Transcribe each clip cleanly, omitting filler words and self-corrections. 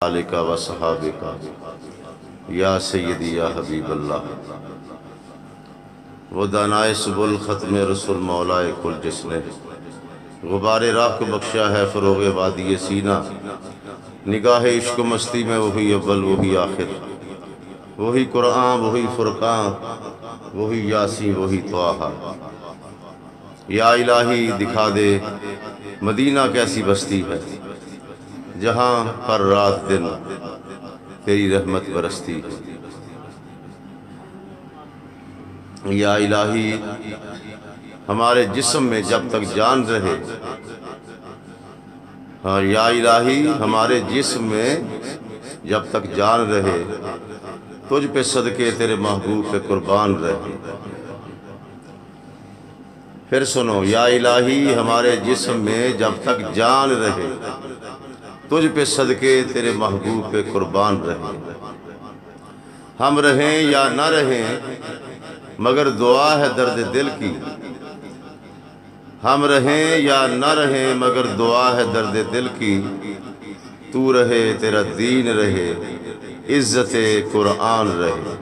آلک و صحابک یا سیدی یا حبیب اللہ۔ وہ دانائے سبل ختم رسول مولائے کل جس نے غبار راہ کو بخشا ہے فروغ وادی سینہ، نگاہ عشق و مستی میں وہی اول وہی آخر، وہی قرآن وہی فرقان وہی یاسین وہی طٰہٰ۔ یا الہی دکھا دے مدینہ کیسی بستی ہے جہاں ہر رات دن تیری رحمت برستی ہے۔ یا الہی ہمارے جسم میں جب تک جان رہے، ہاں یا الہی ہمارے جسم میں جب تک جان رہے، تجھ پہ صدقے تیرے محبوب پہ قربان رہے۔ پھر سنو، یا الہی ہمارے جسم میں جب تک جان رہے، تجھ پہ صدقے تیرے محبوب پہ قربان رہے۔ ہم رہیں یا نہ رہیں مگر دعا ہے درد دل کی، ہم رہیں یا نہ رہیں مگر دعا ہے درد دل کی، تو رہے تیرا دین رہے عزت قرآن رہے۔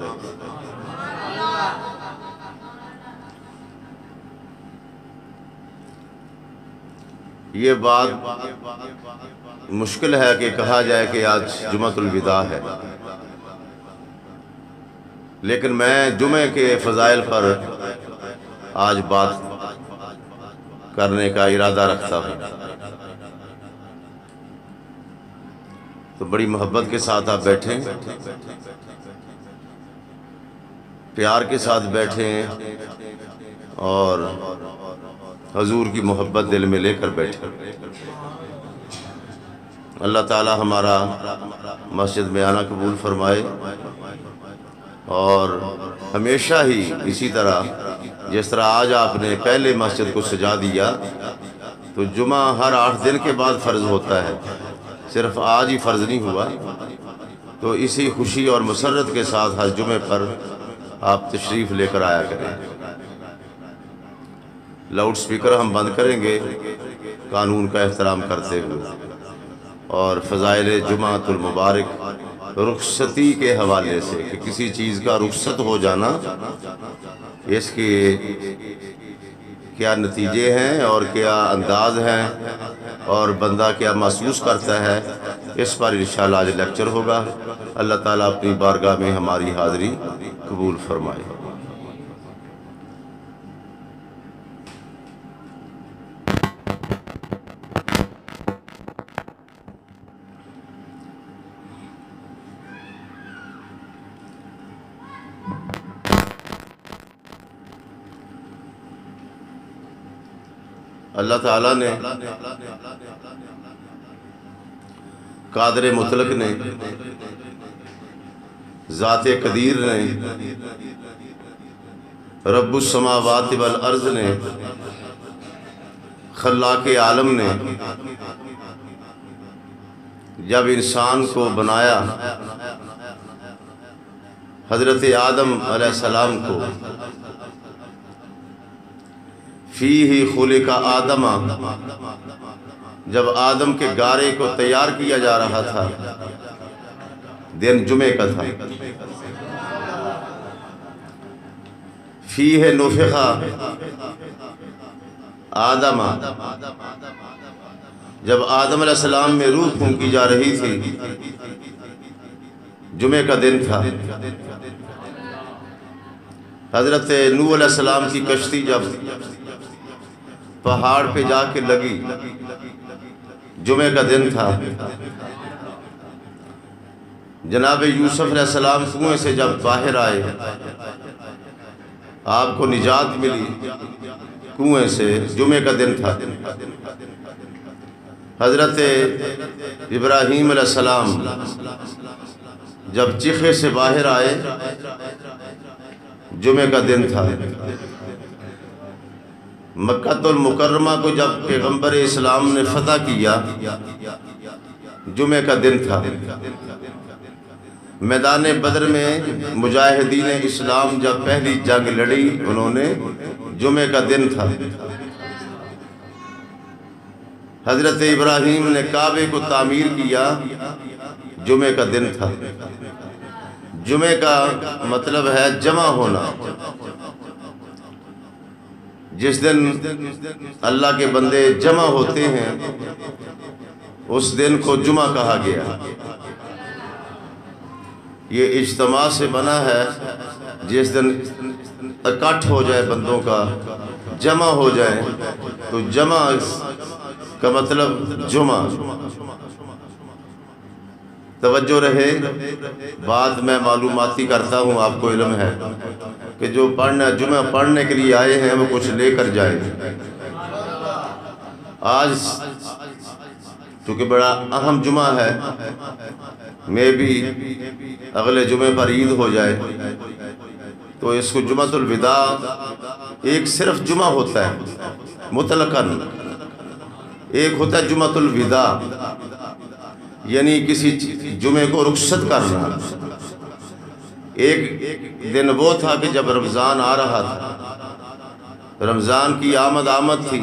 یہ بات مشکل ہے کہ کہا جائے کہ آج جمعۃ الوداع ہے، لیکن میں جمعے کے فضائل پر آج بات کرنے کا ارادہ رکھتا ہوں۔ تو بڑی محبت کے ساتھ آپ بیٹھیں، پیار کے ساتھ بیٹھیں اور حضور کی محبت دل میں لے کر بیٹھیں۔ اللہ تعالی ہمارا مسجد میں آنا قبول فرمائے، اور ہمیشہ ہی اسی طرح جس طرح آج آپ نے پہلے مسجد کو سجا دیا، تو جمعہ ہر 8 دن کے بعد فرض ہوتا ہے، صرف آج ہی فرض نہیں ہوا، تو اسی خوشی اور مسرت کے ساتھ ہر جمعے پر آپ تشریف لے کر آیا کریں۔ لاؤڈ سپیکر ہم بند کریں گے قانون کا احترام کرتے ہوئے، اور فضائل جمعۃ المبارک رخصتی کے حوالے سے کہ کسی چیز کا رخصت ہو جانا، اس کے کیا نتیجے ہیں اور کیا انداز ہیں اور بندہ کیا محسوس کرتا ہے، اس پر انشاءاللہ آج لیکچر ہوگا۔ اللہ تعالیٰ اپنی بارگاہ میں ہماری حاضری قبول فرمائے۔ اللہ تعالیٰ نے، قادر مطلق نے، ذات قدیر نے، رب السماوات والارض نے، خلاق عالم نے جب انسان کو بنایا، حضرت آدم علیہ السلام کو، فیہ خلق آدم، جب آدم کے گارے کو تیار کیا جا رہا تھا، دن جمعے کا تھا، فیہ نفخ آدم، جب آدم علیہ السلام میں روح پھونکی جا رہی تھی، جمعے کا دن تھا۔ حضرت نوح علیہ السلام کی کشتی جب پہاڑ پہ جا کے لگی، جمعے کا دن تھا۔ جناب یوسف علیہ السلام کنویں سے جب باہر آئے، آپ کو نجات ملی کنویں سے، جمعے کا دن تھا۔ حضرت ابراہیم علیہ السلام جب چیخے سے باہر آئے، جمعے کا دن تھا۔ مکہ المکرمہ کو جب پیغمبر اسلام نے فتح کیا، جمعے کا دن تھا۔ میدان بدر میں مجاہدین اسلام جب پہلی جنگ لڑی، انہوں نے، جمعے کا دن تھا۔ حضرت ابراہیم نے کعبے کو تعمیر کیا، جمعے کا دن تھا۔ جمعے کا مطلب ہے جمع ہونا، جس دن اللہ کے بندے جمع ہوتے ہیں اس دن کو جمعہ کہا گیا۔ یہ اجتماع سے بنا ہے، جس دن اکٹھ ہو جائے بندوں کا، جمع ہو جائے، تو جمع کا مطلب جمعہ۔ توجہ رہے، بعد میں معلوماتی کرتا ہوں، آپ کو علم ہے کہ جو جمعہ پڑھنے کے لیے آئے ہیں وہ کچھ لے کر جائیں۔ آج چونکہ بڑا اہم جمعہ ہے، میں بھی اگلے جمعے پر عید ہو جائے تو اس کو جمعۃ الوداع، ایک صرف جمعہ ہوتا ہے مطلقاً، ایک ہوتا ہے جمعۃ الوداع، یعنی کسی جمعے کو رخصت کرنا۔ ایک دن وہ تھا کہ جب رمضان آ رہا تھا، رمضان کی آمد تھی،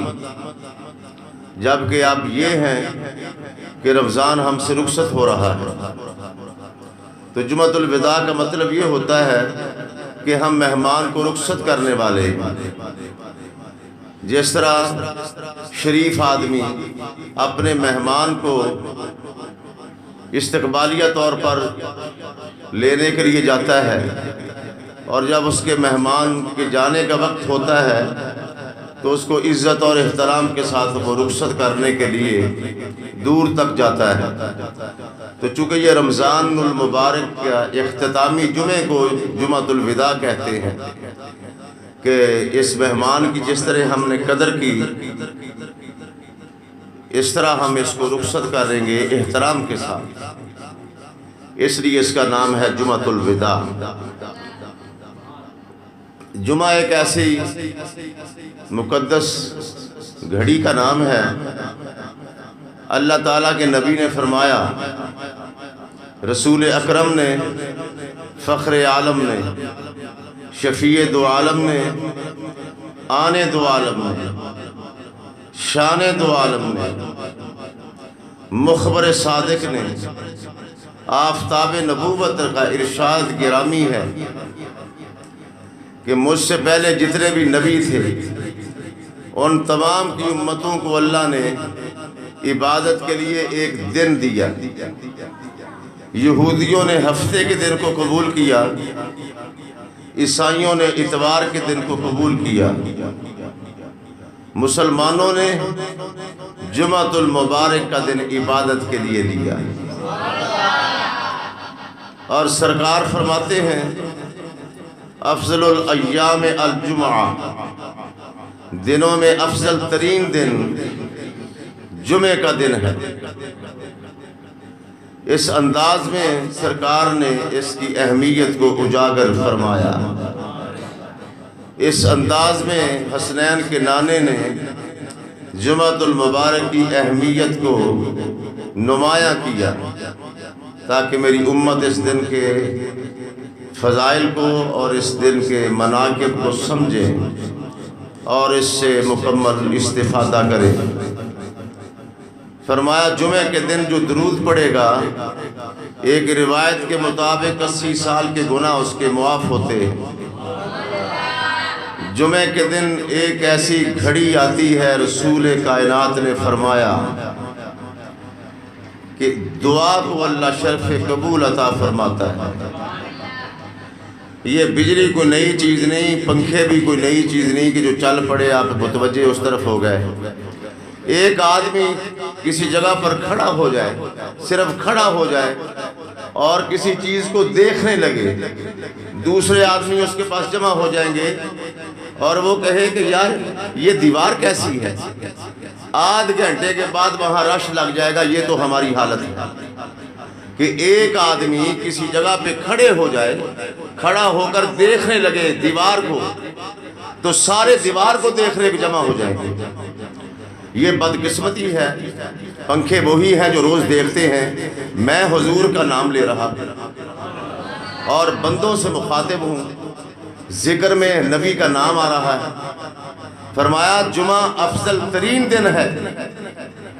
جبکہ اب یہ ہے کہ رمضان ہم سے رخصت ہو رہا ہے۔ تو جمعۃ الوداع کا مطلب یہ ہوتا ہے کہ ہم مہمان کو رخصت کرنے والے، جس طرح شریف آدمی اپنے مہمان کو استقبالیہ طور پر لینے کے لیے جاتا ہے، اور جب اس کے مہمان کے جانے کا وقت ہوتا ہے تو اس کو عزت اور احترام کے ساتھ وہ رخصت کرنے کے لیے دور تک جاتا ہے۔ تو چونکہ یہ رمضان المبارک کا اختتامی جمعے کو جمعۃ الوداع کہتے ہیں، کہ اس مہمان کی جس طرح ہم نے قدر کی، اس طرح ہم اس کو رخصت کریں گے احترام کے ساتھ، اس لیے اس کا نام ہے جمعۃ الوداع۔ جمعہ ایک ایسی مقدس گھڑی کا نام ہے۔ اللہ تعالیٰ کے نبی نے فرمایا، رسول اکرم نے، فخر عالم نے، شفیع دو عالم نے، آن دو عالم نے، شان دو عالم نے، مخبر صادق نے، آفتاب نبوت کا ارشاد گرامی ہے کہ مجھ سے پہلے جتنے بھی نبی تھے ان تمام کی امتوں کو اللہ نے عبادت کے لیے ایک دن دیا۔ یہودیوں نے ہفتے کے دن کو قبول کیا، عیسائیوں نے اتوار کے دن کو قبول کیا، مسلمانوں نے جمعۃ المبارک کا دن عبادت کے لیے لیا۔ اور سرکار فرماتے ہیں، افضل الایام الجمعہ، دنوں میں افضل ترین دن جمعے کا دن ہے۔ اس انداز میں سرکار نے اس کی اہمیت کو اجاگر فرمایا۔ اس انداز میں حسنین کے نانے نے جمعۃ المبارک کی اہمیت کو نمایاں کیا، تاکہ میری امت اس دن کے فضائل کو اور اس دن کے مناقب کو سمجھے اور اس سے مکمل استفادہ کرے۔ فرمایا جمعے کے دن جو درود پڑھے گا، ایک روایت کے مطابق 80 سال کے گناہ اس کے معاف ہوتے ہیں۔ جمعے کے دن ایک ایسی گھڑی آتی ہے، رسول کائنات نے فرمایا کہ دعا کو اللہ شرف قبول عطا فرماتا ہے۔ یہ بجلی کوئی نئی چیز نہیں، پنکھے بھی کوئی نئی چیز نہیں کہ جو چل پڑے آپ متوجہ اس طرف ہو گئے۔ ایک آدمی کسی جگہ پر کھڑا ہو جائے، صرف کھڑا ہو جائے اور کسی چیز کو دیکھنے لگے، دوسرے آدمی اس کے پاس جمع ہو جائیں گے اور وہ کہے کہ یار یہ دیوار کیسی ہے، آدھ گھنٹے کے بعد وہاں رش لگ جائے گا۔ یہ تو ہماری حالت ہے کہ ایک آدمی کسی جگہ پہ کھڑے ہو جائے، کھڑا ہو کر دیکھنے لگے دیوار کو، تو سارے دیوار کو دیکھنے کے جمع ہو جائیں گے۔ یہ بدقسمتی ہے۔ پنکھے وہی ہیں جو روز دیکھتے ہیں، میں حضور کا نام لے رہا اور بندوں سے مخاطب ہوں، ذکر میں نبی کا نام آ رہا ہے۔ فرمایا جمعہ افضل ترین دن ہے،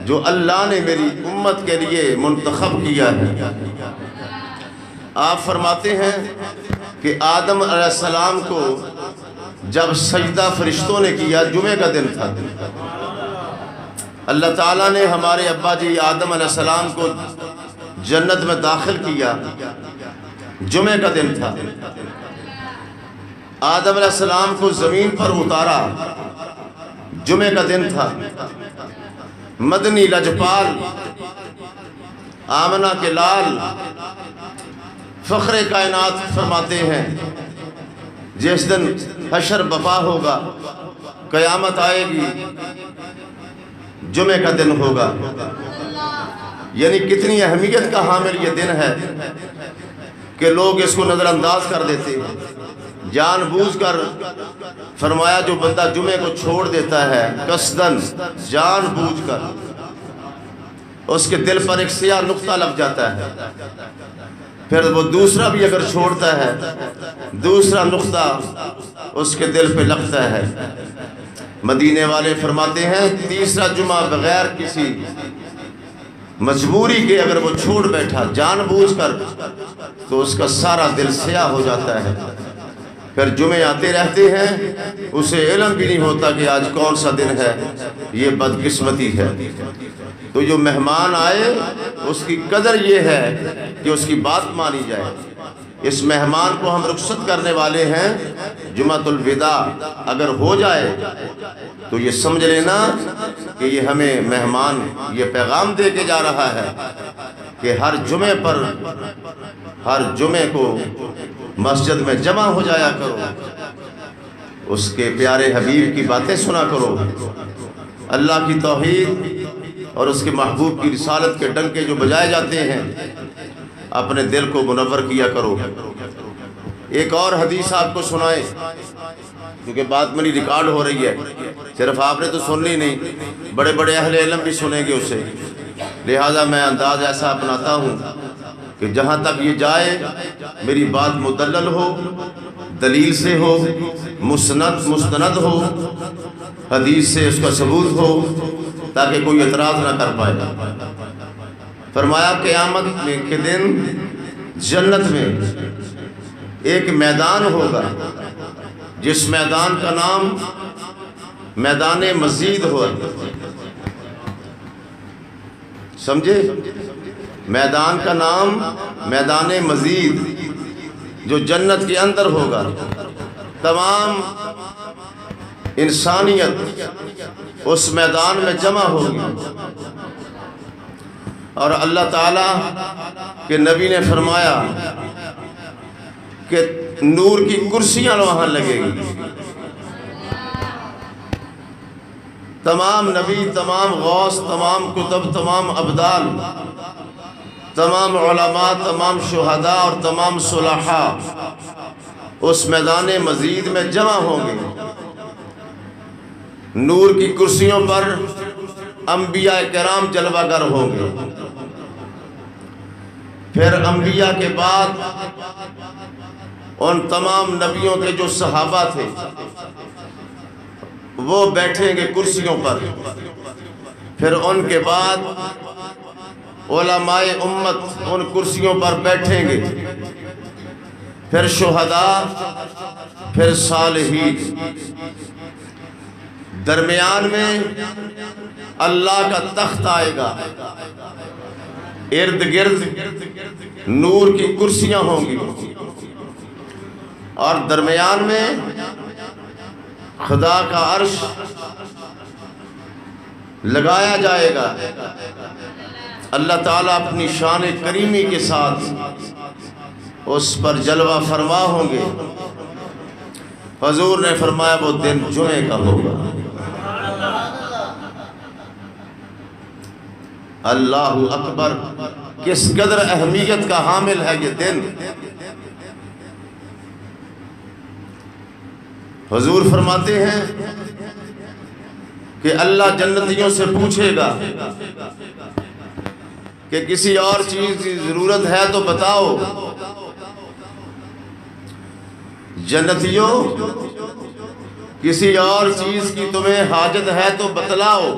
جو اللہ نے میری امت کے لیے منتخب کیا ہے۔ آپ فرماتے ہیں کہ آدم علیہ السلام کو جب سجدہ فرشتوں نے کیا، جمعے کا دن تھا، اللہ تعالیٰ نے ہمارے ابا جی آدم علیہ السلام کو جنت میں داخل کیا، جمعے کا دن تھا۔ آدم علیہ السلام کو زمین پر اتارا، جمعے کا دن تھا۔ مدنی لجپال، آمنہ کے لال، فخر کائنات فرماتے ہیں جس دن حشر بپا ہوگا، قیامت آئے گی، جمعے کا دن ہوگا۔ یعنی کتنی اہمیت کا حامل یہ دن ہے کہ لوگ اس کو نظر انداز کر دیتے ہیں۔ جان بوجھ کر فرمایا جو بندہ جمعے کو چھوڑ دیتا ہے قصداً، جان بوجھ کر، اس کے دل پر ایک سیاہ نقطہ لگ جاتا ہے۔ پھر وہ دوسرا بھی اگر چھوڑتا ہے، دوسرا نقطہ اس کے دل پہ لگتا ہے۔ مدینے والے فرماتے ہیں تیسرا جمعہ بغیر کسی مجبوری کے اگر وہ چھوڑ بیٹھا جان بوجھ کر تو اس کا سارا دل سیاہ ہو جاتا ہے۔ پھر جمعے آتے رہتے ہیں، اسے علم بھی نہیں ہوتا کہ آج کون سا دن ہے، یہ بدقسمتی ہے۔ تو جو مہمان آئے اس کی قدر یہ ہے کہ اس کی بات مانی جائے۔ اس مہمان کو ہم رخصت کرنے والے ہیں، جمعۃ الوداع اگر ہو جائے تو یہ سمجھ لینا کہ یہ ہمیں مہمان یہ پیغام دے کے جا رہا ہے کہ ہر جمعے پر، ہر جمعے کو مسجد میں جمع ہو جایا کرو، اس کے پیارے حبیب کی باتیں سنا کرو، اللہ کی توحید اور اس کے محبوب کی رسالت کے ڈنکے جو بجائے جاتے ہیں اپنے دل کو منور کیا کرو۔ ایک اور حدیث آپ کو سنائیں کیونکہ بات میری ریکارڈ ہو رہی ہے، صرف آپ نے تو سننی نہیں، بڑے بڑے اہل علم بھی سنیں گے اسے، لہٰذا میں انداز ایسا اپناتا ہوں کہ جہاں تک یہ جائے میری بات مدلل ہو، دلیل سے ہو، مستند ہو، حدیث سے اس کا ثبوت ہو، تاکہ کوئی اعتراض نہ کر پائے۔ فرمایا قیامت کے دن جنت میں ایک میدان ہوگا جس میدان کا نام میدان مزید ہوا، سمجھے؟ میدان کا نام میدان مزید، جو جنت کے اندر ہوگا۔ تمام انسانیت اس میدان میں جمع ہوگی، اور اللہ تعالیٰ کے نبی نے فرمایا کہ نور کی کرسیاں وہاں لگے گی۔ تمام نبی، تمام غوث، تمام کتب، تمام ابدال، تمام علماء، تمام شہداء اور تمام صلحاء اس میدان مزید میں جمع ہوں گے۔ نور کی کرسیوں پر انبیاء کرام جلوہ گر ہوں گے۔ پھر انبیاء کے بعد ان تمام نبیوں کے جو صحابہ تھے وہ بیٹھیں گے کرسیوں پر۔ پھر ان کے بعد علماء امت ان کرسیوں پر بیٹھیں گے، پھر شہداء، پھر صالحین۔ درمیان میں اللہ کا تخت آئے گا، ارد گرد نور کی کرسیاں ہوں گی، اور درمیان میں خدا کا عرش لگایا جائے گا۔ اللہ تعالیٰ اپنی شان کریمی کے ساتھ اس پر جلوہ فرما ہوں گے۔ حضور نے فرمایا وہ دن جمعے کا ہوگا۔ اللہ اکبر، کس قدر اہمیت کا حامل ہے یہ دن۔ حضور فرماتے ہیں کہ اللہ جنتیوں سے پوچھے گا کہ کسی اور چیز کی ضرورت ہے تو بتاؤ۔ جنتیوں، کسی اور چیز کی تمہیں حاجت ہے تو بتلاؤ۔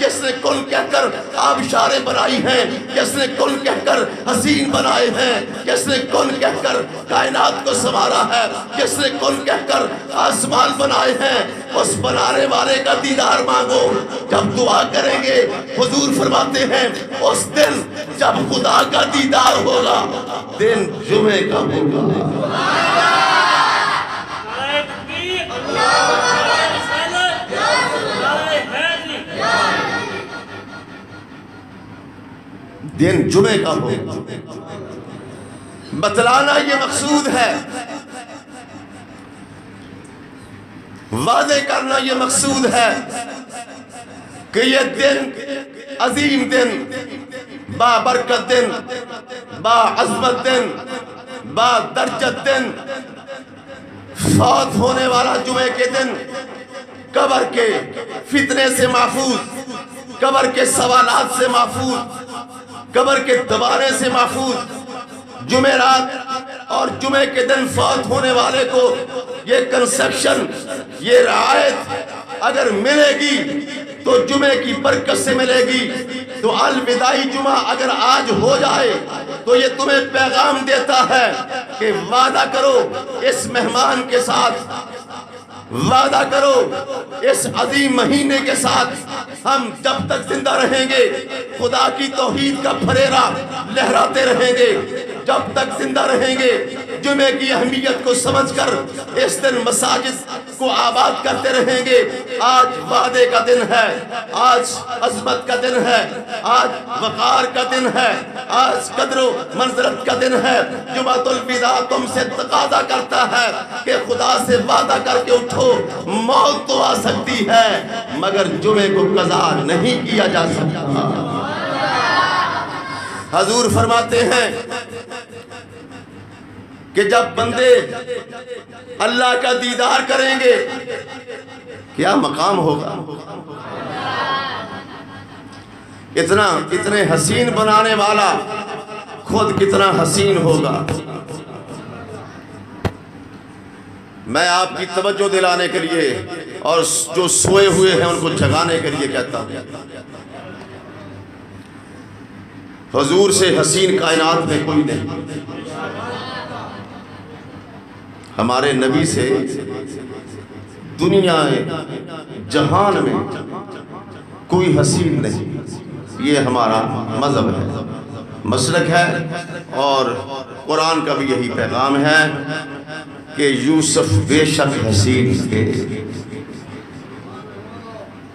جس نے کن کہہ کر آبشاریں بنائی ہیں، جس نے کن کہہ کر حسین بنائے ہیں، جس نے کن کہہ کر کائنات کو سنوارا ہے، جس نے کن کہہ کر آسمان بنائے ہیں، اس بنانے والے کا دیدار مانگو۔ جب دعا کریں گے حضور فرماتے ہیں اس دن جب خدا کا دیدار ہوگا دن جمعے کا ہوگا۔ دن جمعے کا ہوگا۔ بتلانا یہ مقصود ہے، وعدے کرنا یہ مقصود ہے کہ یہ دن عظیم دن، بابرکت دن، باعظمت دن، بادرجت دن، فوت ہونے والا جمعے کے دن قبر کے فتنے سے محفوظ، قبر کے سوالات سے محفوظ، قبر کے دبانے سے محفوظ، جمعرات اور جمعے کے دن فوت ہونے والے کو یہ کنسپشن، یہ رعایت اگر ملے گی تو جمعے کی برکت سے ملے گی۔ تو الوداعی جمعہ اگر آج ہو جائے تو یہ تمہیں پیغام دیتا ہے کہ وعدہ کرو اس مہمان کے ساتھ، وعدہ کرو اس عظیم مہینے کے ساتھ، ہم جب تک زندہ رہیں گے خدا کی توحید کا پھریرا لہراتے رہیں گے، جب تک زندہ رہیں گے جمعے کی اہمیت کو سمجھ کر اس دن مساجد کو آباد کرتے رہیں گے۔ آج وعدے کا دن ہے، آج عظمت کا دن ہے، آج وقار کا دن ہے، آج قدر و منزلت کا دن ہے۔ جمعۃ الوداع تم سے تقاضا کرتا ہے کہ خدا سے وعدہ کر کے اٹھو، موت تو آ سکتی ہے مگر جمعے کو قضا نہیں کیا جا سکتا۔ حضور فرماتے ہیں کہ جب بندے اللہ کا دیدار کریں گے کیا مقام ہوگا، اتنے حسین بنانے والا خود کتنا حسین ہوگا۔ میں آپ کی توجہ دلانے کے لیے اور جو سوئے ہوئے ہیں ان کو جگانے کے لیے کہتا ہوں، حضور سے حسین کائنات میں کوئی نہیں، ہمارے نبی سے دنیا جہان میں کوئی حسین نہیں۔ یہ ہمارا مذہب ہے، مسلک ہے، اور قرآن کا بھی یہی پیغام ہے کہ یوسف بے شک حسین تھے،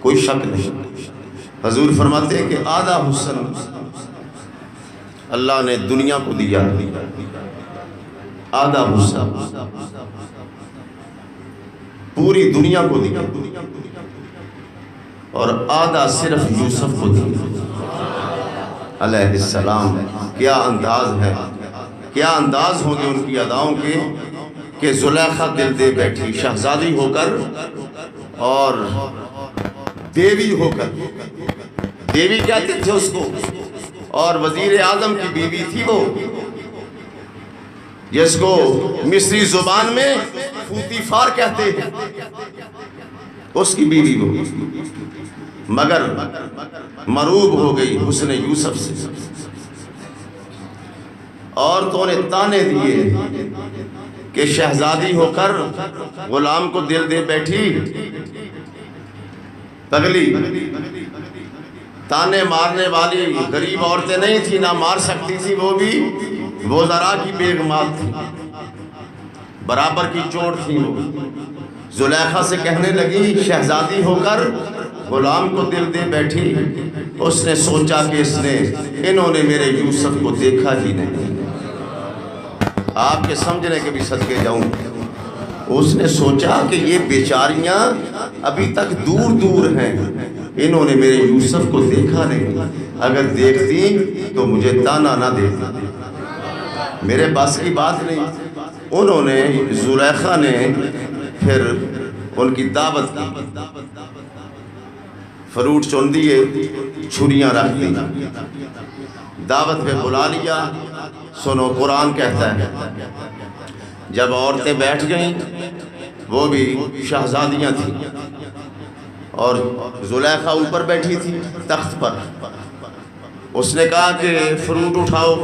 کوئی شک نہیں۔ حضور فرماتے ہیں کہ آدھا حسن اللہ نے دنیا کو دیا، آدھا حسن پوری دنیا کو دیا اور آدھا صرف یوسف کو دیا علیہ السلام۔ کیا انداز ہے، کیا انداز ہوں گے ان کی اداؤں کے کہ زلیخا دل دے بیٹھی، شہزادی ہو کر اور دیوی ہو کر، دیوی کہتے تھے اس کو، اور وزیر اعظم کی بیوی تھی وہ، جس کو مصری زبان میں فوتیفار کہتے ہیں، اس کی بیوی وہ، مگر مروب ہو گئی حسن یوسف سے۔ عورتوں نے تانے دیے کہ شہزادی ہو کر غلام کو دل دے بیٹھی، پگلی تانے مارنے والی غریب عورتیں نہیں تھی، نہ مار سکتی تھی، وہ بھی وزراء کی بیگمات تھی، برابر کی چوٹ تھی وہ۔ زلیخا سے کہنے لگی شہزادی ہو کر غلام کو دل دے بیٹھی، اس نے سوچا کہ انہوں نے میرے یوسف کو دیکھا ہی نہیں۔ آپ کے سمجھنے کے بھی صدقے جاؤں، اس نے سوچا کہ یہ بیچاریاں ابھی تک دور دور ہیں، انہوں نے میرے یوسف کو دیکھا نہیں، اگر دیکھتی تو مجھے تانا نہ دیتی، میرے بس کی بات نہیں۔ انہوں نے زلیخا نے پھر ان کی دعوت کی، فروٹ چن دیے، چھریاں رکھ دی، دعوت پہ بلا لیا۔ سنو قرآن کہتا ہے جب عورتیں بیٹھ گئیں، وہ بھی شہزادیاں تھیں، اور زلیخا اوپر بیٹھی تھی تخت پر. اس نے کہا کہ فروٹ اٹھاؤ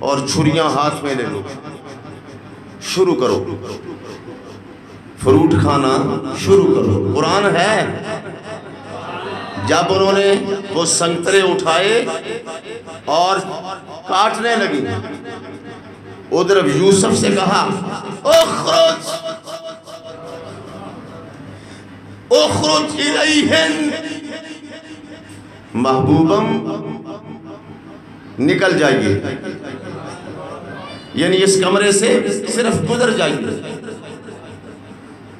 اور چھریاں ہاتھ میں لے لو، شروع کرو فروٹ کھانا شروع کرو. قرآن ہے. جب انہوں نے وہ سنگترے اٹھائے اور کاٹنے لگی، ادھر یوسف سے کہا اخرج اخرج الیہن، محبوبم نکل جائیے، یعنی اس کمرے سے صرف گزر جائیے.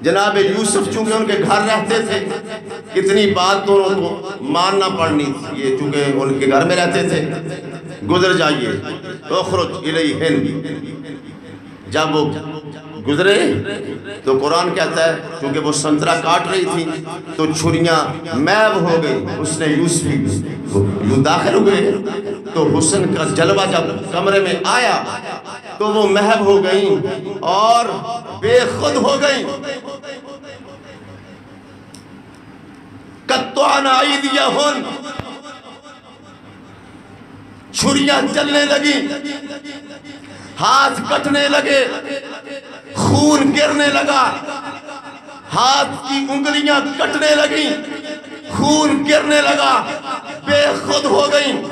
جناب یوسف چونکہ ان کے گھر رہتے تھے، اتنی بات تو ان کو ماننا پڑنی تھی، یہ چونکہ ان کے گھر میں رہتے تھے. گزر جائیے اخرج الیہن. جب وہ گزرے تو قرآن کہتا ہے چونکہ وہ سنترا کاٹ رہی تھی تو چھریاں محو ہو گئی. اس نے یوسف داخل ہوئے تو حسن کا جلوہ جب کمرے میں آیا تو وہ محو ہو گئیں اور بے خود ہو گئیں. قطعنا ایدیہن، چھریاں چلنے لگی، ہاتھ کٹنے لگے، خون گرنے لگا، ہاتھ کی انگلیاں کٹنے لگیں، خون گرنے لگا، بے خود ہو گئیں.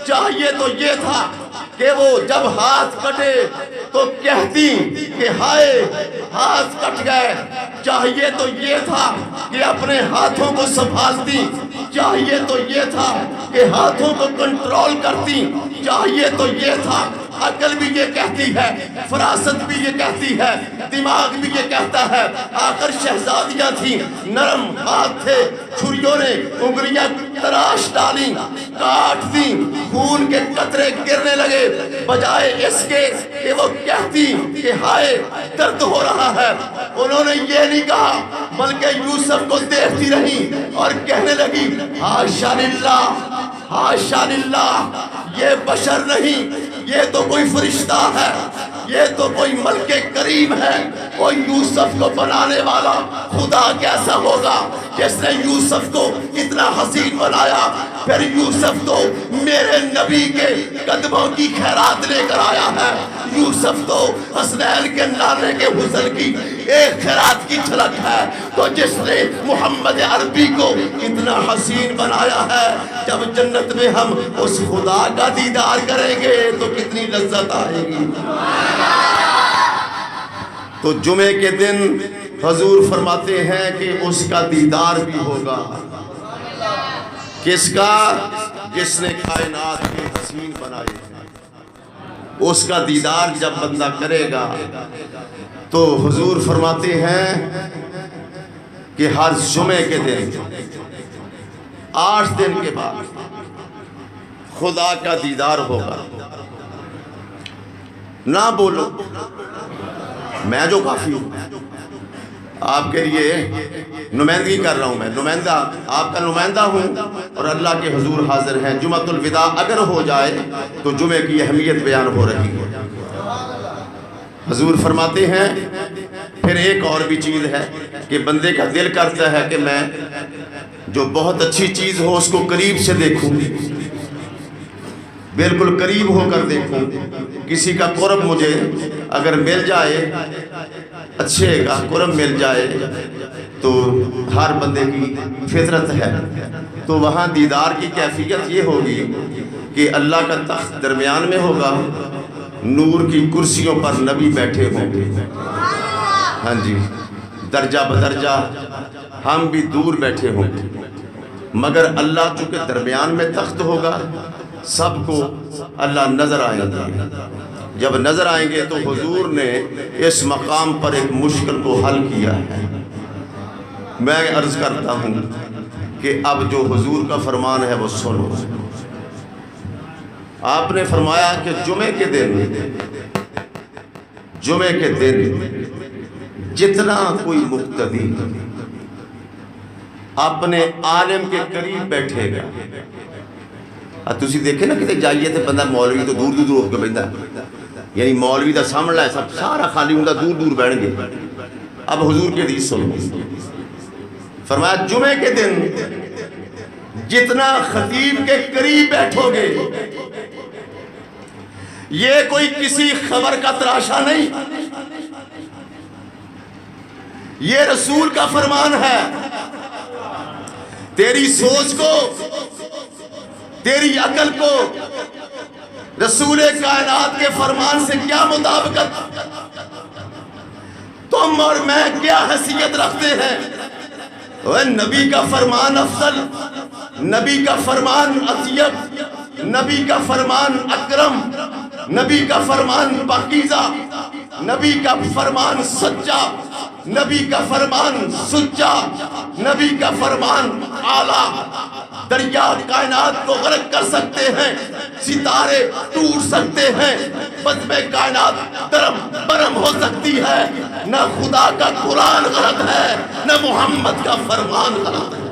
چاہیے تو یہ تھا کہ وہ جب ہاتھ کٹے تو کہتی کہ ہائے ہاتھ کٹ گئے. چاہیے تو یہ تھا کہ اپنے ہاتھوں کو سنبھالتی. چاہیے تو یہ تھا کہ ہاتھوں کو کنٹرول کرتی. چاہیے تو یہ تھا. عقل بھی یہ کہتی ہے، فراست بھی یہ کہتی ہے، دماغ بھی یہ کہتا ہے. آخر شہزادیاں تھیں، نرم ہاتھ تھے، چھریوں نے انگلیاں تراش ڈالی، کاٹ دی، خون کے قطرے گرنے لگے. بجائے اس کے کہ وہ کہتی کہ ہائے درد ہو رہا ہے، انہوں نے یہ نہیں کہا بلکہ یوسف کو دیکھتی رہی اور کہنے لگی حاشا للہ حاشا للہ، یہ بشر نہیں، یہ تو کوئی فرشتہ ہے، یہ تو کوئی ملک کریم ہے. وہ یوسف کو بنانے والا خدا کیسا ہوگا جس نے یوسف کو اتنا حسین بنایا. پھر یوسف تو میرے نبی کے قدموں کی خیرات لے کر آیا ہے. یوسف تو حسنین کے نانے کے حسن کی ایک خیرات کی جھلک ہے. تو جس نے محمد عربی کو اتنا حسین بنایا ہے، جب جنت میں ہم اس خدا کا دیدار کریں گے تو کتنی لذت آئے گی. تو جمعے کے دن حضور فرماتے ہیں کہ اس کا دیدار بھی ہوگا. کس کا؟ جس نے کائنات کے حسین بنائے ہیں. اس کا دیدار جب بندہ کرے گا تو حضور فرماتے ہیں کہ ہر جمعے کے دن 8 دن کے بعد خدا کا دیدار ہوگا. نہ بولو میں جو کافی ہوں، آپ کے لیے نمائندگی کر رہا ہوں، میں نمائندہ، آپ کا نمائندہ ہوں اور اللہ کے حضور حاضر ہیں. جمعۃ الوداع اگر ہو جائے تو جمعے کی اہمیت بیان ہو رہی ہے. حضور فرماتے ہیں پھر ایک اور بھی چیز ہے کہ بندے کا دل کرتا ہے کہ میں جو بہت اچھی چیز ہو اس کو قریب سے دیکھوں، بالکل قریب ہو کر دیکھوں. کسی کا قرب مجھے اگر مل جائے، اچھے کا قرب مل جائے تو ہر بندے کی فطرت ہے. تو وہاں دیدار کی کیفیت یہ ہوگی کہ اللہ کا تخت درمیان میں ہوگا، نور کی کرسیوں پر نبی بیٹھے ہوں گے. ہاں جی، درجہ بدرجہ ہم بھی دور بیٹھے ہوں گے، مگر اللہ چونکہ درمیان میں تخت ہوگا، سب کو اللہ نظر آئیں گے. جب نظر آئیں گے تو حضور نے اس مقام پر ایک مشکل کو حل کیا ہے. میں عرض کرتا ہوں کہ اب جو حضور کا فرمان ہے وہ سنو. آپ نے فرمایا کہ جمعے کے دن جتنا کوئی مقتدی اپنے عالم کے قریب بیٹھے گا. تسی دیکھے نا کتے جائیے تھے بندہ مولوی تو دور دور ہو کے بندہ، یعنی مولوی دا سامنے ہے سب سارا خالی ہوں دور دور بیٹھ گئے. اب حضور کی حدیث سنو، فرمایا جمعے کے دن جتنا خطیب کے قریب بیٹھو گے، یہ کوئی کسی خبر کا تراشا نہیں، یہ رسول کا فرمان ہے۔ تیری سوچ کو، تیری عقل کو رسول کائنات کے فرمان سے کیا مطابقت؟ تم اور میں کیا حیثیت رکھتے ہیں؟ وہ نبی کا فرمان افضل، نبی کا فرمان اطیب، نبی کا فرمان اکرم، نبی کا فرمان پاکیزہ، نبی کا فرمان سچا، نبی کا فرمان سچا، نبی کا فرمان اعلیٰ۔ دریا کائنات کو غرق کر سکتے ہیں، ستارے ٹوٹ سکتے ہیں، بزم کائنات درم برم ہو سکتی ہے، نہ خدا کا قرآن غلط ہے، نہ محمد کا فرمان غلط ہے۔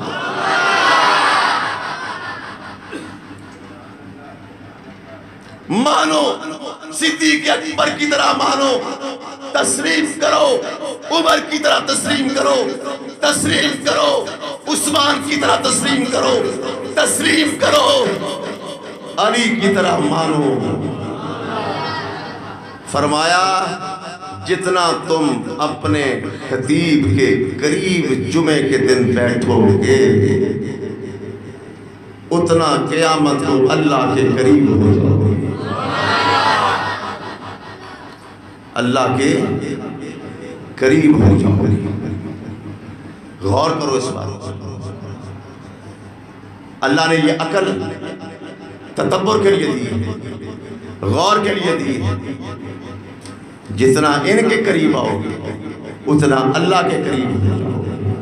مانو، صدیق اکبر کی طرح مانو، تسلیم کرو، عمر کی طرح تسلیم کرو، تسلیم کرو، عثمان کی طرح تسلیم کرو، تسلیم کرو، علی کی طرح مانو۔ فرمایا جتنا تم اپنے خطیب کے قریب جمعے کے دن بیٹھو گے، اتنا قیامت کو اللہ کے قریب ہو جاؤ گے، اللہ کے قریب ہو جاؤ گے۔ غور کرو اس بات، اللہ نے یہ عقل تدبر کے لیے دی ہے، غور کے لیے دی ہے۔ جتنا ان کے قریب آؤ گے اتنا اللہ کے قریب ہو جاؤ گے۔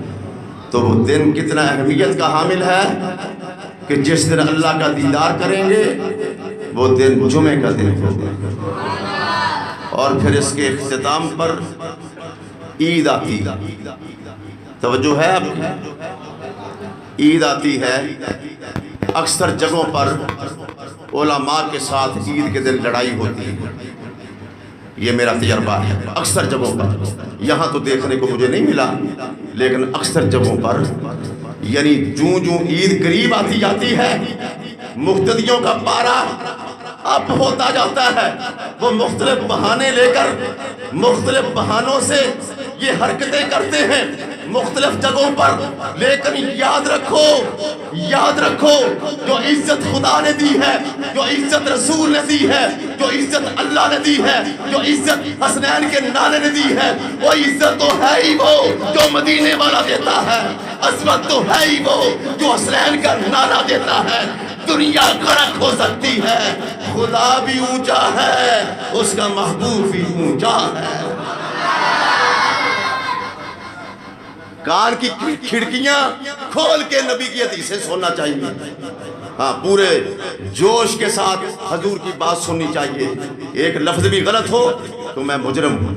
تو وہ دن کتنا اہمیت کا حامل ہے کہ جس دن اللہ کا دیدار کریں گے وہ دن جمعے کا دن ہوگا۔ اور پھر اس کے اختتام پر عید آتی، توجہ ہے اب، عید آتی ہے۔ اکثر جگہوں پر علماء کے ساتھ عید کے دن لڑائی ہوتی ہے، یہ میرا تجربہ ہے۔ اکثر جگہوں پر، یہاں تو دیکھنے کو مجھے نہیں ملا، لیکن اکثر جگہوں پر یعنی جوں جوں عید قریب آتی جاتی ہے، مقتدیوں کا پارا اب ہوتا جاتا ہے، وہ مختلف بہانے لے کر مختلف بہانوں سے یہ حرکتیں کرتے ہیں مختلف جگہوں پر۔ لیکن یاد رکھو، یاد رکھو، جو عزت خدا نے دی ہے، جو عزت رسول نے دی ہے، جو عزت اللہ نے دی ہے، جو عزت حسنین کے نانے نے دی ہے، وہ عزت تو ہے ہی وہ جو مدینے والا دیتا ہے، عظمت تو ہے ہی وہ جو حسنین کا نانا دیتا ہے۔ دنیا غرق ہو سکتی ہے، خدا بھی اونچا ہے، اس کا محبوب بھی اونچا ہے۔ کان کی کھڑکیاں کھول کے نبی کی حدیثیں سننا چاہیے، ہاں پورے جوش کے ساتھ حضور کی بات سننی چاہیے۔ ایک لفظ بھی غلط ہو تو میں مجرم ہوں۔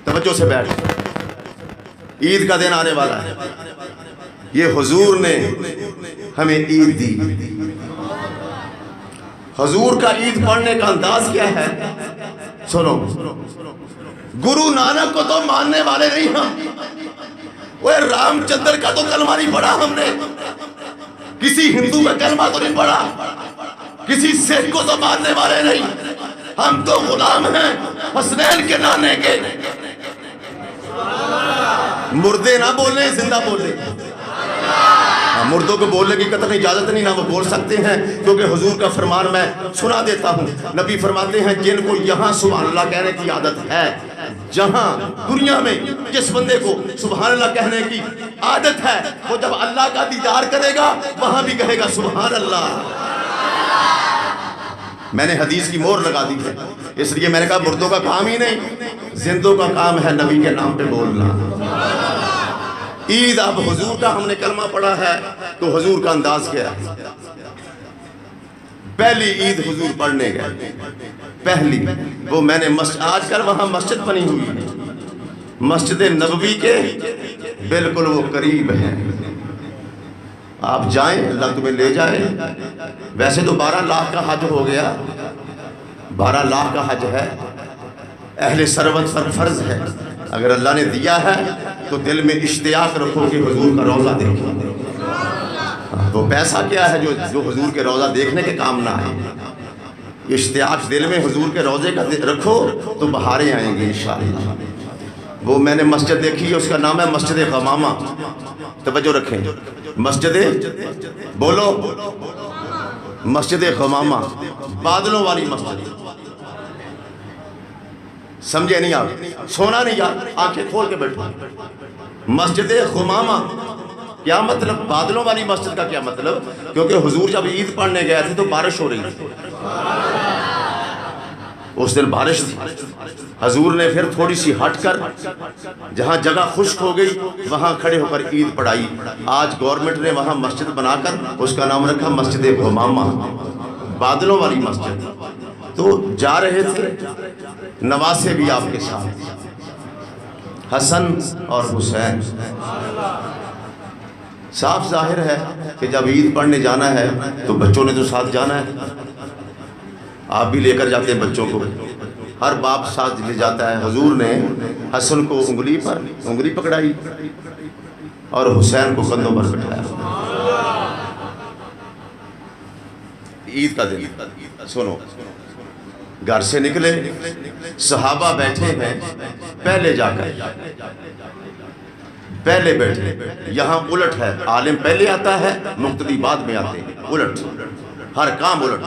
توجہ سے بیٹھ، عید کا دن آنے والا ہے، یہ حضور نے ہمیں عید دی۔ حضور کا عید پڑھنے کا انداز کیا ہے؟ سنو، گرو نانک کو تو ماننے والے نہیں ہم، وہ رام چندر کا تو کلمہ نہیں پڑھا ہم نے، کسی ہندو کا کلمہ تو نہیں پڑھا، کسی سکھ کو تو ماننے والے نہیں، ہم تو غلام ہیں حسنین کے نانے کے۔ مردے نہ بولیں، زندہ بولیں۔ مردوں کو بولنے کی قطعی اجازت نہیں، نہ وہ بول سکتے ہیں، کیونکہ حضور کا فرمان میں سنا دیتا ہوں۔ نبی فرماتے ہیں جن کو یہاں سبحان اللہ کہنے کی عادت ہے، جہاں دنیا میں جس بندے کو سبحان اللہ کہنے کی عادت ہے، وہ جب اللہ کا دیدار کرے گا وہاں بھی کہے گا سبحان اللہ۔ میں نے حدیث کی مور لگا دی ہے، اس لیے میں نے کہا مردوں کا کام ہی نہیں، زندوں کا کام ہے نبی کے نام پہ بولنا۔ عید اب حضور کا ہم نے کلمہ پڑھا ہے تو حضور کا انداز کیا ہے؟ پہلی عید حضور پڑھنے گئے، پہلی وہ میں نے آج کل وہاں مسجد بنی ہوئی ہے، مسجد نبوی کے بالکل وہ قریب ہے، آپ جائیں اللہ تمہیں لے جائے۔ ویسے تو 12 لاکھ کا حج ہو گیا، 12 لاکھ کا حج ہے، اہل ثروت پر فرض ہے، اگر اللہ نے دیا ہے تو دل میں اشتیاق رکھو کہ حضور کا روضہ دیکھیں. وہ پیسہ کیا ہے جو حضور کے روضہ دیکھنے کے کام نہ آئے. اشتیاق دل میں حضور کے روضے کا رکھو تو بہاریں آئیں گی انشاءاللہ. وہ میں نے مسجد دیکھی ہے، اس کا نام ہے مسجد غمامہ. توجہ رکھیں، مسجد بولو مسجد غمامہ، بادلوں والی مسجد. سمجھے نہیں آپ؟ سونا نہیں یار، آنکھیں کھول کے بیٹھو. مسجد غمامہ کیا مطلب؟ بادلوں والی مسجد کا کیا مطلب؟ کیونکہ حضور جب عید پڑھنے گئے تھے تو بارش ہو رہی تھی. اس دن بارش تھی. حضور نے پھر تھوڑی سی ہٹ کر جہاں جگہ خشک ہو گئی وہاں کھڑے ہو کر عید پڑھائی. آج گورنمنٹ نے وہاں مسجد بنا کر اس کا نام رکھا مسجد غمامہ، بادلوں والی مسجد. تو جا رہے تھے نواسے بھی آپ کے ساتھ، حسن اور حسین. صاف ظاہر ہے کہ جب عید پڑھنے جانا ہے تو بچوں نے تو ساتھ جانا ہے. آپ بھی لے کر جاتے ہیں بچوں کو، ہر باپ ساتھ لے جاتا ہے. حضور نے حسن کو انگلی پکڑائی اور حسین کو کندھوں پر بٹھایا. عید کا دن. سنو، گھر سے نکلے، صحابہ بیٹھے ہیں پہلے جا کر، پہلے بیٹھے. یہاں الٹ ہے، عالم پہلے آتا ہے، مقتدی بعد میں آتے ہیں. الٹ، ہر کام الٹ.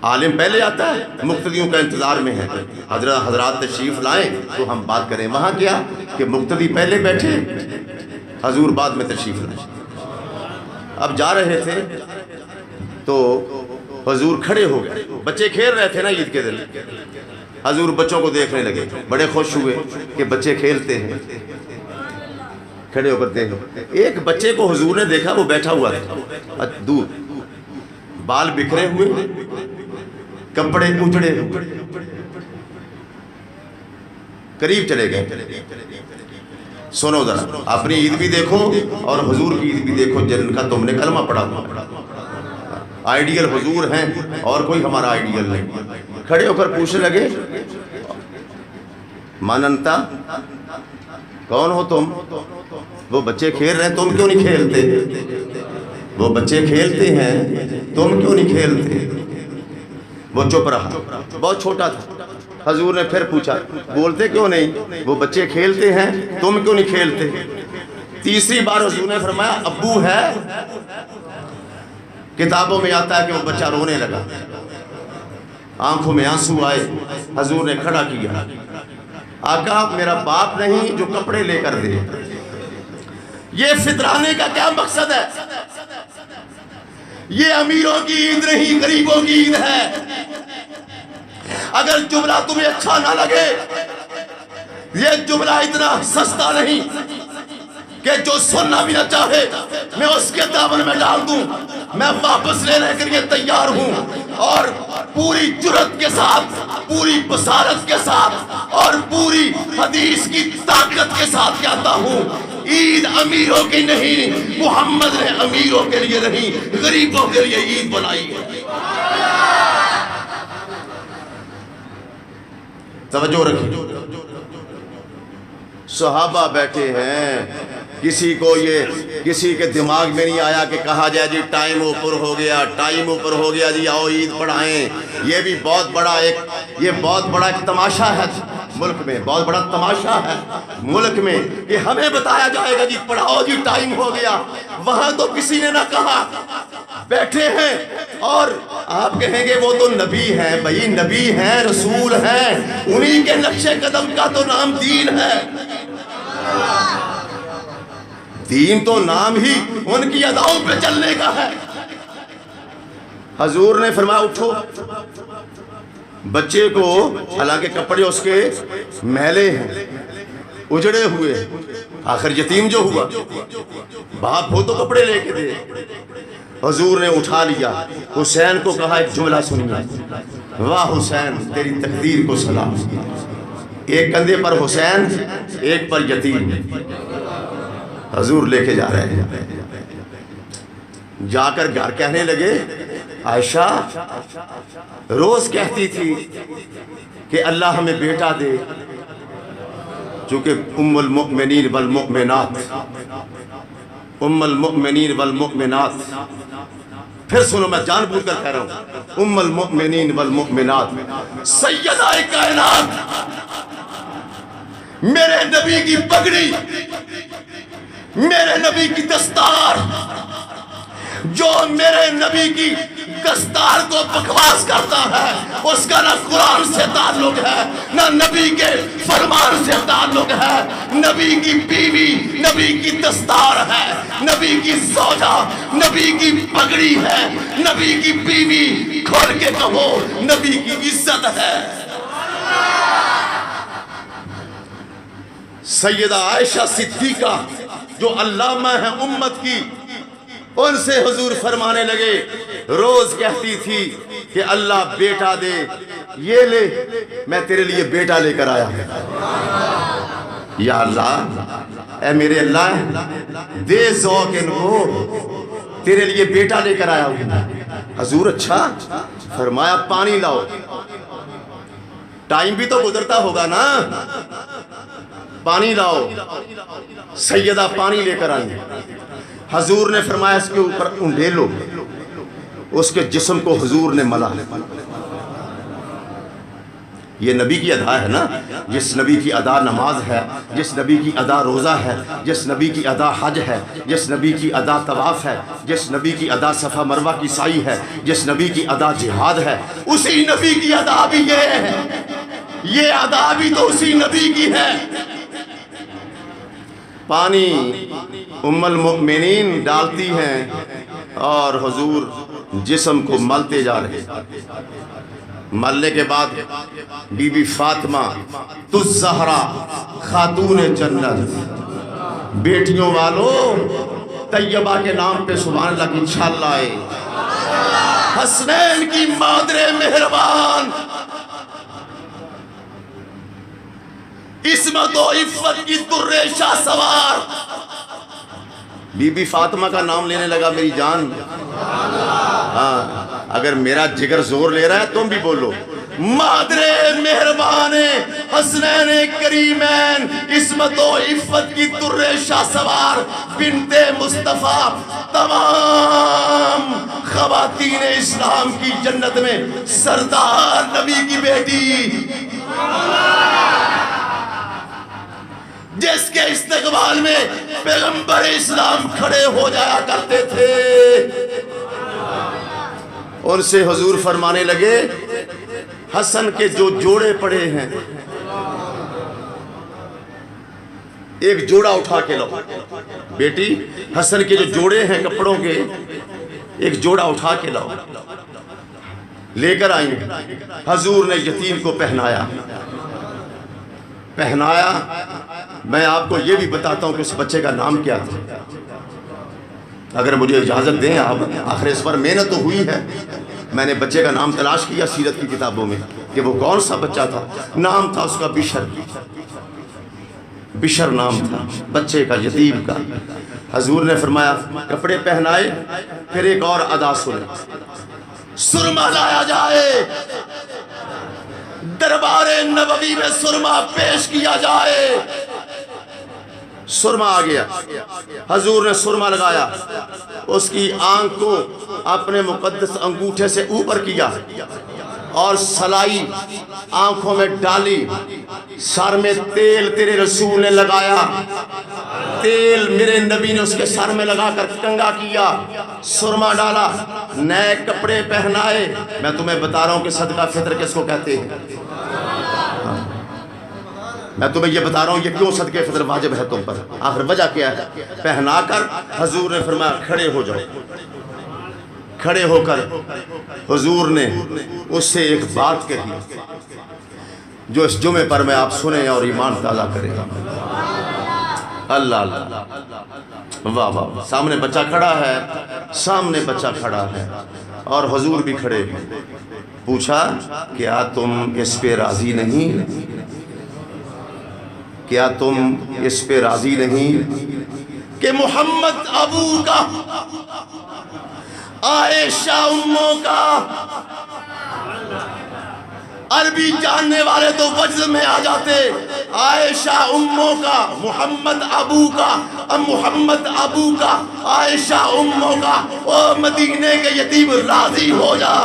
عالم پہلے آتا ہے، مقتدیوں کا انتظار میں ہے. حضرات تشریف لائیں تو ہم بات کریں. وہاں کیا کہ مقتدی پہلے بیٹھے، حضور بعد میں تشریف لائیں. اب جا رہے تھے تو حضور کھڑے ہو گئے. بچے کھیل رہے تھے نا عید کے دن. حضور بچوں کو دیکھنے لگے، بڑے خوش ہوئے کہ بچے کھیلتے ہیں. کھڑے ہو کر دیکھو، ایک بچے کو حضور نے دیکھا، وہ بیٹھا ہوا تھا دور، بال بکھرے ہوئے، کپڑے اجڑے ہوئے. قریب چلے گئے. سنو ذرا، اپنی عید بھی دیکھو اور حضور کی عید بھی دیکھو جن کا تم نے کلمہ پڑھا ہوا. آئیڈیل حضور ہیں اور کوئی ہمارا آئیڈیل نہیں. کھڑے ہو کر پوچھنے لگے، من انتا، کون ہو تم؟ وہ بچے کھیل رہے ہیں، تم کیوں نہیں کھیلتے؟ وہ بچے کھیلتے ہیں، تم کیوں نہیں کھیلتے؟ وہ چپ رہا، بہت چھوٹا تھا. حضور نے پھر پوچھا، بولتے کیوں نہیں؟ وہ بچے کھیلتے ہیں، تم کیوں نہیں کھیلتے؟ تیسری بار حضور نے فرمایا، ابو ہے. کتابوں میں آتا ہے کہ وہ بچہ رونے لگا، آنکھوں میں آنسو آئے. حضور نے کھڑا کیا، آقا میرا باپ نہیں جو کپڑے لے کر دے. یہ فطرانے کا کیا مقصد ہے؟ یہ امیروں کی عید نہیں، غریبوں کی عید ہے. اگر جملہ تمہیں اچھا نہ لگے، یہ جملہ اتنا سستا نہیں کہ جو سننا بھی نہ چاہے میں اس کے دامن میں ڈال دوں. میں واپس لینے کے لیے تیار ہوں اور پوری جرات کے ساتھ، پوری بصارت کے ساتھ اور پوری حدیث کی طاقت کے ساتھ کہتا ہوں، عید امیروں کی نہیں، محمد نے امیروں کے لیے نہیں، غریبوں کے لیے عید بنائی ہے. توجہ رکھیں. صحابہ بیٹھے ہیں، کسی کے دماغ میں نہیں آیا کہ کہا جائے جی ٹائم اوپر ہو گیا جی آؤ عید پڑھائیں. یہ بھی بہت بڑا ایک تماشا ہے ملک میں، بہت بڑا تماشا ہے ملک میں کہ ہمیں بتایا جائے گا جی پڑھاؤ جی ٹائم ہو گیا. وہاں تو کسی نے نہ کہا، بیٹھے ہیں اور آپ کہیں گے وہ تو نبی ہیں. بھائی نبی ہیں، رسول ہیں، انہی کے نقش قدم کا تو نام دین ہے. دین تو نام ہی ان کی اداؤں پہ چلنے کا ہے. حضور نے فرمایا اٹھو. بچے کو، حالانکہ کپڑے اس کے میلے ہیں، اجڑے ہوئے، آخر یتیم جو ہوا، باپ ہو تو کپڑے لے کے دے. حضور نے اٹھا لیا، حسین کو کہا ایک جملہ سنیے. واہ حسین تیری تقدیر کو سلام. ایک کندھے پر حسین، ایک پر یتیم. حضور لے کے جا رہے ہیں. جا کر گھر کہنے لگے، عائشہ روز کہتی تھی کہ اللہ ہمیں بیٹا دے، چونکہ ام المؤمنین والمؤمنات، ام المؤمنین والمؤمنات، پھر سنو میں جان بوجھ کر کہہ رہا ہوں، ام المؤمنین والمؤمنات، سیدہ کائنات، میرے نبی کی پگڑی، میرے نبی کی دستار، جو میرے نبی کی دستار کو بکواس کرتا ہے اس کا نہ قرآن سے تعلق ہے نہ نبی کے فرمان سے تعلق ہے۔ نبی کی بیوی نبی کی دستار ہے، نبی کی زوجہ نبی کی پگڑی ہے، نبی کی بیوی کھول کے کہو نبی کی عزت ہے۔ سیدہ عائشہ صدیقہ جو علامہ ہیں امت کی، ان سے حضور فرمانے لگے، روز کہتی تھی کہ اللہ بیٹا دے، یہ لے میں تیرے لیے بیٹا لے کر آیا، یا اللہ اے میرے اللہ دے ذوق ان کو، تیرے لیے بیٹا لے کر آیا ہوں۔ حضور اچھا؟ فرمایا پانی لاؤ، ٹائم بھی تو گزرتا ہوگا نا، پانی لاؤ۔ سیدہ پانی لے کر آئیں، حضور نے فرمایا اس کے اوپر انڈے لو، اس کے جسم کو حضور نے ملا۔ یہ نبی کی ادا ہے نا، جس نبی کی ادا نماز ہے، جس نبی کی ادا روزہ ہے، جس نبی کی ادا حج ہے، جس نبی کی ادا طواف ہے، جس نبی کی ادا صفا مروہ کی سعی ہے، جس نبی کی ادا جہاد ہے، اسی نبی کی ادا بھی یہ ہے، یہ ادا بھی تو اسی نبی کی ہے۔ پانی ام المؤمنین ڈالتی ہیں اور حضور جسم کو ملتے جا رہے، ملنے کے بعد بی بی فاطمہ الزہرا خاتون جنت، بیٹیوں والو طیبہ کے نام پہ سبحان اللہ کی چھال لائے، حسنین کی مادر مہربان، عصمت و عفت کی در شاہ سوار، بی بی فاطمہ کا نام لینے لگا میری جان۔ ہاں اگر میرا جگر زور لے رہا ہے تم بھی بولو، مادر مہربان حسنین کریمین، عصمت و عفت کی در شاہ سوار، بنت مصطفیٰ، تمام خواتین اسلام کی جنت میں سردار نبی کی بیٹی، جس کے استقبال میں پیغمبر اسلام کھڑے ہو جایا کرتے تھے۔ ان سے حضور فرمانے لگے حسن کے جو جوڑے پڑے ہیں ایک جوڑا اٹھا کے لاؤ، بیٹی حسن کے جو جوڑے ہیں کپڑوں کے ایک جوڑا اٹھا کے لاؤ، لے کر آئیں۔ حضور نے یتیم کو پہنایا، میں آپ کو یہ بھی بتاتا ہوں کہ اس بچے کا نام کیا تھا، اگر مجھے اجازت دیں آپ، آخر اس پر محنت تو ہوئی ہے، میں نے بچے کا نام تلاش کیا سیرت کی کتابوں میں کہ وہ کون سا بچہ تھا، نام تھا اس کا بشر، بشر نام تھا بچے کا، یتیم کا۔ حضور نے فرمایا کپڑے پہنائے، پھر ایک اور ادا سنے، سرما لایا جائے، دربار نبوی میں سرما پیش کیا جائے۔ سرما آ گیا، حضور نے سرما لگایا، اس کی آنکھ کو اپنے مقدس انگوٹھے سے اوپر کیا اور سلائی آنکھوں میں ڈالی، سر میں تیل تیرے رسول نے لگایا، تیل میرے نبی نے اس کے سر میں لگا کر کنگا کیا، سرما ڈالا، نئے کپڑے پہنائے۔ میں تمہیں بتا رہا ہوں کہ صدقہ فطر کس کو کہتے ہیں، میں تمہیں یہ بتا رہا ہوں یہ کیوں صدقہ فطر واجب ہے تم پر، آخر وجہ کیا ہے۔ پہنا کر حضور نے فرمایا کھڑے ہو جاؤ، کھڑے ہو کر حضور نے اس سے ایک بات کہی جو اس جمعے پر میں آپ سنیں اور ایمان تازہ کریں۔ اللہ اللہ، واہ واہ، سامنے بچہ کھڑا ہے، سامنے بچہ کھڑا ہے اور حضور بھی کھڑے ہیں۔ پوچھا کیا تم اس پہ راضی نہیں، کیا تم اس پہ راضی نہیں کہ محمد ابو کا، عائشہ اموں کا؟ عربی جاننے والے تو وجد میں آ جاتے، عائشہ اموں کا، محمد ابو کا، محمد ابو کا، عائشہ اموں کا، او مدینے کے یتیم راضی ہو جا،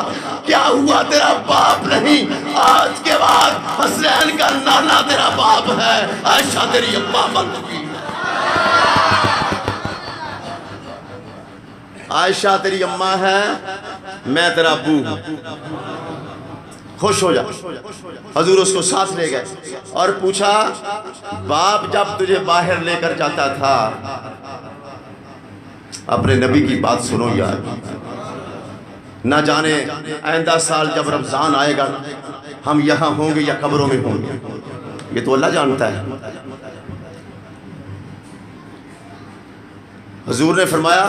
کیا ہوا تیرا باپ نہیں، آج کے بعد حسین کا نانا تیرا باپ ہے، عائشہ تیری اماں بن چکی، عائشہ تیری اماں ہے، میں تیرا ابو ہوں، خوش ہو جا۔ حضور اس کو ساتھ لے گئے اور پوچھا باپ جب تجھے باہر لے کر جاتا تھا، اپنے نبی کی بات سنو یار، نہ جانے آئندہ سال جب رمضان آئے گا ہم یہاں ہوں گے یا قبروں میں ہوں گے، یہ تو اللہ جانتا ہے۔ حضور نے فرمایا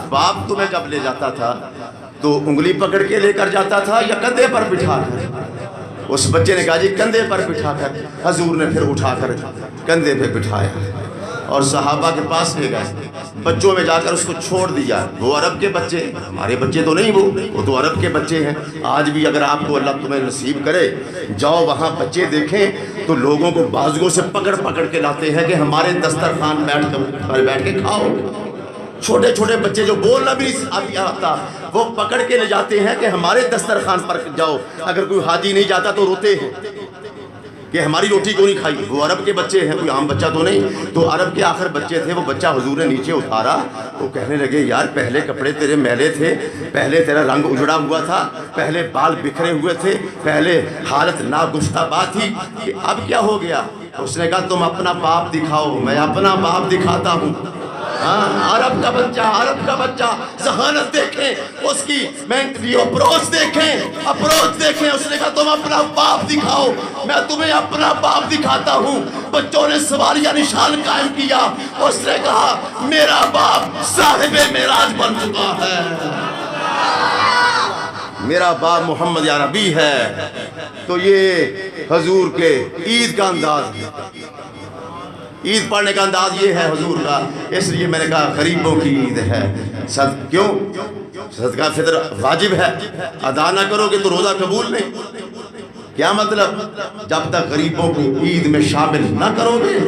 باپ تمہیں جب لے جاتا تھا تو انگلی پکڑ کے لے کر جاتا تھا یا کندھے پر بٹھا کر؟ اس بچے نے کہا جی کندھے پر بٹھا کر۔ حضور نے پھر اٹھا کر کندھے پہ بٹھایا اور صحابہ کے پاس لے گئے، بچوں میں جا کر اس کو چھوڑ دیا۔ وہ عرب کے بچے، ہمارے بچے تو نہیں، وہ تو عرب کے بچے ہیں۔ آج بھی اگر آپ کو اللہ تمہیں نصیب کرے جاؤ وہاں بچے دیکھیں تو لوگوں کو بازوؤں سے پکڑ پکڑ کے لاتے ہیں کہ ہمارے دسترخوان بیٹھ کے کھاؤ۔ چھوٹے چھوٹے بچے جو بولنا بھی نہیں آتا وہ پکڑ کے لے جاتے ہیں کہ ہمارے دسترخوان پر جاؤ۔ اگر کوئی حاجی نہیں جاتا تو روتے ہیں کہ ہماری روٹی کیوں نہیں کھائی۔ وہ عرب کے بچے ہیں، کوئی عام بچہ تو نہیں۔ تو عرب کے آخر بچے تھے، وہ بچہ حضور نے نیچے اتارا، وہ کہنے لگے یار پہلے کپڑے تیرے میلے تھے، پہلے تیرا رنگ اجڑا ہوا تھا، پہلے بال بکھرے ہوئے تھے، پہلے حالت ناگفتہ بات تھی، کہ اب کیا ہو گیا؟ اس نے کہا تم اپنا باپ دکھاؤ، میں اپنا باپ دکھاتا ہوں۔ عرب کا بچہ ذہانت دیکھیں اس کی، مینٹلی اپروچ دیکھیں۔ اس نے کہا تم اپنا باپ دکھاؤ، میں تمہیں اپنا باپ دکھاتا ہوں۔ بچوں نے سواریہ نشان قائم کیا، اس نے کہا میرا باپ صاحب معراج بن چکا ہے، میرا باپ محمد یا نبی ہے۔ تو یہ حضور کے عید کا انداز ہے، عید پڑھنے کا انداز یہ ہے حضور کا۔ اس لیے میں نے کہا غریبوں کی عید ہے۔ کیوں؟ صدقہ فطر واجب ہے، ادا نہ کرو گے تو روزہ قبول نہیں۔ کیا مطلب؟ جب تک غریبوں کو عید میں شامل نہ کرو گے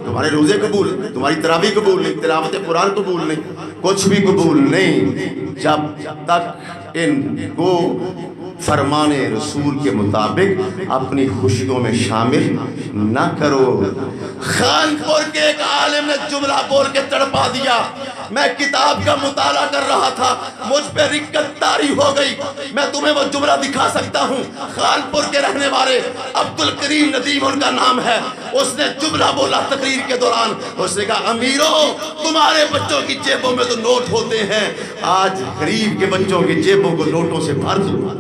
تمہارے روزے قبول، تمہاری تراویح قبول نہیں، تلاوت قرآن قبول نہیں، کچھ بھی قبول نہیں، جب تک ان کو فرمان رسول کے مطابق اپنی خوشیوں میں شامل نہ کرو۔ خانپور کے ایک عالم نے جملہ بول کے تڑپا دیا، میں کتاب کا مطالعہ کر رہا تھا، مجھ پہ رکت طاری ہو گئی، میں تمہیں وہ جملہ دکھا سکتا ہوں۔ خانپور کے رہنے والے عبدالکریم ندیم ان کا نام ہے، اس نے جملہ بولا تقریر کے دوران، اس نے کہا امیرو تمہارے بچوں کی جیبوں میں تو نوٹ ہوتے ہیں، آج غریب کے بچوں کی جیبوں کو نوٹوں سے بھر دو۔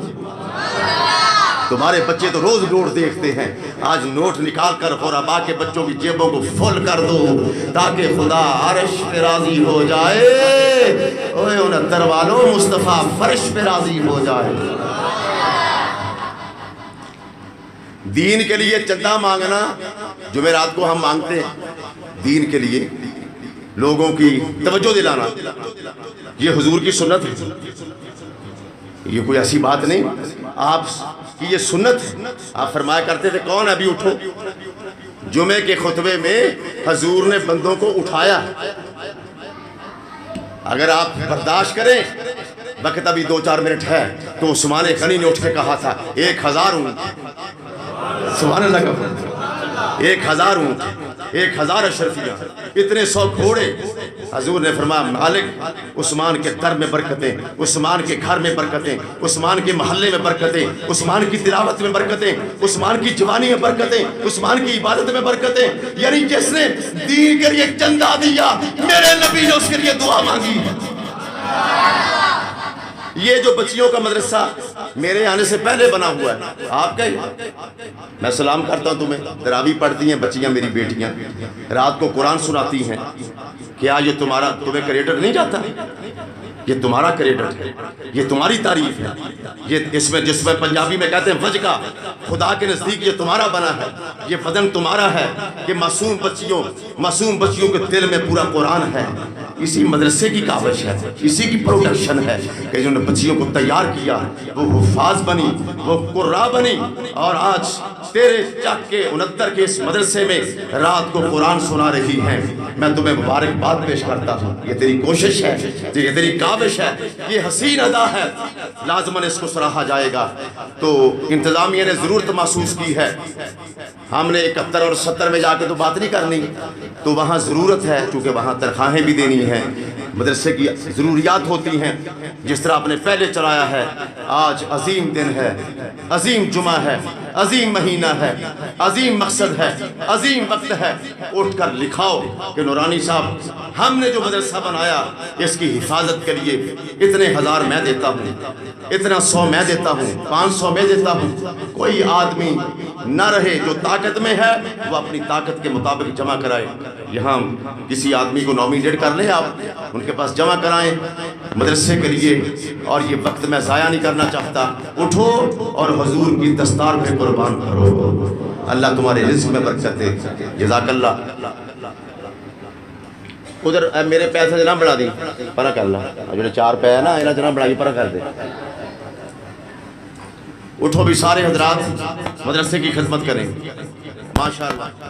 تمہارے بچے تو روز نوٹ دیکھتے ہیں، آج نوٹ نکال کر غربا کے بچوں کی جیبوں کو فل کر دو تاکہ خدا عرش پہ راضی ہو جائے، اوے 69 والوں مصطفیٰ فرش پہ راضی ہو جائے۔ دین کے لیے چندہ مانگنا، جمعرات کو ہم مانگتے ہیں دین کے لیے، لوگوں کی توجہ دلانا، یہ حضور کی سنت ہے، یہ کوئی ایسی بات نہیں، آپ کی یہ سنت ہے۔ آپ فرمایا کرتے تھے کون ابھی اٹھو، جمعے کے خطبے میں حضور نے بندوں کو اٹھایا، اگر آپ برداشت کریں وقت ابھی 2-4 منٹ ہے تو عثمان غنی نے اٹھ کے کہا تھا 1000 ہوں، سبحان اللہ کا 1000 ہوں، 1000 اشرفیاں، اتنے 100 گھوڑے۔ حضور نے فرمایا مالک عثمان کے در میں برکتیں، عثمان کے گھر میں برکتیں، عثمان کے محلے میں برکتیں، عثمان کی تلاوت میں برکتیں، عثمان کی جوانی میں برکتیں، عثمان کی عبادت میں برکتیں، یعنی جس نے دین کے لیے چندہ دیا میرے نبی نے اس کے لیے دعا مانگی۔ یہ جو بچیوں کا مدرسہ میرے آنے سے پہلے بنا ہوا ہے، آپ کا ہی، میں سلام کرتا ہوں تمہیں، تراویح پڑھتی ہیں بچیاں میری بیٹیاں، رات کو قرآن سناتی ہیں، کیا یہ تمہیں کریٹر نہیں جاتا؟ یہ تمہارا کریڈٹ ہے، یہ تمہاری تعریف ہے، یہ اس میں جس میں پنجابی میں کہتے ہیں وجگا، خدا کے نزدیک یہ تمہارا بنا ہے، یہ بدن تمہارا ہے، یہ معصوم بچیوں کے دل میں پورا قرآن ہے۔ اسی مدرسے کی کاوش ہے، اسی کی پروڈکشن ہے کہ جنہوں نے بچیوں کو تیار کیا، وہ حفاظ بنی، وہ قرآن بنی، اور آج تیرے چک کے 69 کے اس مدرسے میں رات کو قرآن سنا رہی ہیں۔ میں تمہیں مبارکباد پیش کرتا ہوں، یہ تیری کوشش ہے، یہ تیری کاوش ہے، یہ حسین ادا ہے، لازماً اس کو سراہا جائے گا۔ تو انتظامیہ نے ضرورت محسوس کی ہے، ہم نے 71 اور 70 میں جا کے تو بات نہیں کرنی، تو وہاں ضرورت ہے، چونکہ وہاں تنخواہیں بھی دینی ہیں، مدرسے کی ضروریات ہوتی ہیں، جس طرح آپ نے پہلے چلایا ہے۔ آج عظیم دن ہے، عظیم جمعہ ہے، عظیم مہینہ ہے، عظیم مقصد ہے، عظیم وقت ہے، اٹھ کر لکھاؤ کہ نورانی صاحب ہم نے جو مدرسہ بنایا اس کی حفاظت کے لیے اتنے ہزار میں دیتا ہوں، اتنا 100 میں دیتا ہوں، 500 میں دیتا ہوں۔ کوئی آدمی نہ رہے جو طاقت میں ہے وہ اپنی طاقت کے مطابق جمع کرائے۔ یہاں کسی آدمی کو نومینیٹ کر لیں، آپ ان کے پاس جمع کرائیں مدرسے کے لیے، اور یہ وقت میں ضائع نہیں کرنا چاہتا۔ اٹھو اور حضور کی دستار پہ قربان کرو، اللہ تمہارے رزق میں برکت دے، جزاک اللہ۔ ادھر میرے پیسے جناب بڑھا دی پرا کر لا، جو 4 پے ہے نا انہیں جناب بڑھا دی پرا کر دے۔ اٹھو بھی سارے حضرات مدرسے کی خدمت کریں، ماشاءاللہ۔